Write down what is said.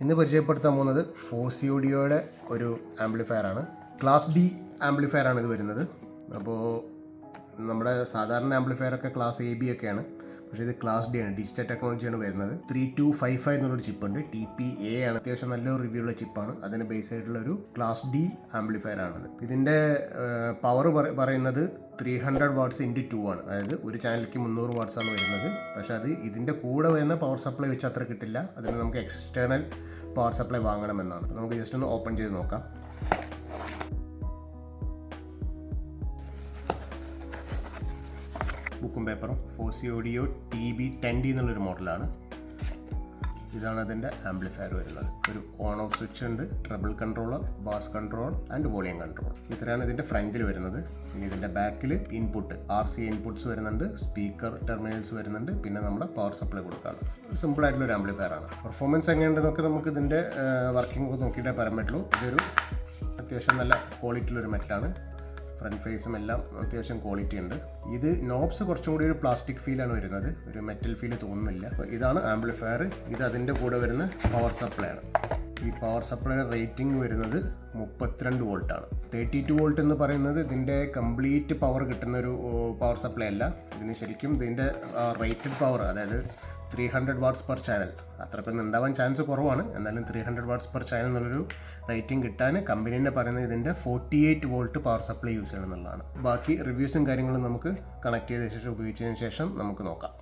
ഇന്ന് പരിചയപ്പെടുത്താൻ പോകുന്നത് ഫോസി ഓഡിയോയുടെ ഒരു ആംപ്ലിഫയർ ആണ്. ക്ലാസ് ഡി ആംപ്ലിഫയർ ആണ് ഇത് വരുന്നത്. അപ്പോൾ നമ്മുടെ സാധാരണ ആംപ്ലിഫയർ ഒക്കെ ക്ലാസ് എ ബി ഒക്കെയാണ്, പക്ഷേ ഇത് ക്ലാസ് ഡി ആണ്. ഡിജിറ്റൽ ടെക്നോളജിയാണ് വരുന്നത്. 3255 എന്നുള്ളൊരു ചിപ്പുണ്ട്. TPA ആണ്. അത്യാവശ്യം നല്ലൊരു റിവ്യൂ ഉള്ള ചിപ്പാണ്. അതിന് ബേസ് ആയിട്ടുള്ള ഒരു ക്ലാസ് ഡി ആംപ്ലിഫയർ ആണത്. ഇതിൻ്റെ പവർ പറയുന്നത് 300 വാട്ട്സ് ഇൻറ്റു 2 ആണ്. അതായത് ഒരു ചാനലിലേക്ക് 300 വാട്ട്സ് ആണ് വരുന്നത്. പക്ഷേ അത് ഇതിൻ്റെ കൂടെ വരുന്ന പവർ സപ്ലൈ വെച്ച് അത്ര കിട്ടില്ല. അതിന് നമുക്ക് എക്സ്റ്റേണൽ പവർ സപ്ലൈ വാങ്ങണമെന്നാണ്. നമുക്ക് ജസ്റ്റ് ഒന്ന് ഓപ്പൺ ചെയ്ത് നോക്കാം. ബുക്കും പേപ്പറും ഫോസി ഓഡിയോ TB10D എന്നുള്ളൊരു മോഡലാണ്. ഇതാണ് അതിൻ്റെ ആംപ്ലിഫയർ വരുന്നത്. ഒരു ഓൺ ഓഫ് സ്വിച്ച് ഉണ്ട്, treble controller, bass control and volume control. ഇത്രയാണ് ഇതിൻ്റെ ഫ്രണ്ടിൽ വരുന്നത്. ഇനി ഇതിൻ്റെ ബാക്കിൽ ഇൻപുട്ട് RC ഇൻപുട്ട്സ് വരുന്നുണ്ട്, സ്പീക്കർ ടെർമിനൽസ് വരുന്നുണ്ട്, പിന്നെ നമ്മുടെ പവർ സപ്ലൈ കൊടുക്കാറ്. സിമ്പിൾ ആയിട്ടുള്ള ഒരു ആംപ്ലിഫയർ ആണ്. പെർഫോമൻസ് എങ്ങനെയുണ്ടെന്നൊക്കെ നമുക്ക് ഇതിൻ്റെ വർക്കിംഗ് നോക്കിയിട്ടേ പറയാൻ പറ്റുള്ളൂ. ഇതൊരു അത്യാവശ്യം നല്ല ക്വാളിറ്റിയുള്ളൊരു മെറ്റലാണ്. ഫ്രണ്ട് ഫേസും എല്ലാം അത്യാവശ്യം ക്വാളിറ്റി ഉണ്ട്. ഇത് നോബ്സ് കുറച്ചും കൂടി ഒരു പ്ലാസ്റ്റിക് ഫീലാണ് വരുന്നത്, ഒരു മെറ്റൽ ഫീൽ തോന്നുന്നില്ല. അപ്പോൾ ഇതാണ് ആംപ്ലിഫയർ. ഇത് അതിൻ്റെ കൂടെ വരുന്ന പവർ സപ്ലൈ ആണ്. ഈ പവർ സപ്ലൈയുടെ റേറ്റിംഗ് വരുന്നത് 32 വോൾട്ടാണ്. 32 വോൾട്ട് എന്ന് പറയുന്നത് ഇതിൻ്റെ കംപ്ലീറ്റ് പവർ കിട്ടുന്ന ഒരു പവർ സപ്ലൈ അല്ല. ഇതിന് ശരിക്കും ഇതിൻ്റെ റേറ്റഡ് പവർ, അതായത് 300 വാട്ട്സ് പെർ ചാനൽ, അത്രക്കൊന്നും ഉണ്ടാവാൻ ചാൻസ് കുറവാണ്. എന്നാലും 300 വാട്ട്സ് പെർ ചാനൽ എന്നുള്ളൊരു റേറ്റിംഗ് കിട്ടാൻ കമ്പനി തന്നെ പറയുന്നത് ഇതിൻ്റെ 48 വോൾട്ട് പവർ സപ്ലൈ യൂസ് ചെയ്യണം എന്നുള്ളതാണ്. ബാക്കി റിവ്യൂസും കാര്യങ്ങളും നമുക്ക് കണക്ട് ചെയ്ത ശേഷം ഉപയോഗിച്ചതിന് ശേഷം നമുക്ക് നോക്കാം.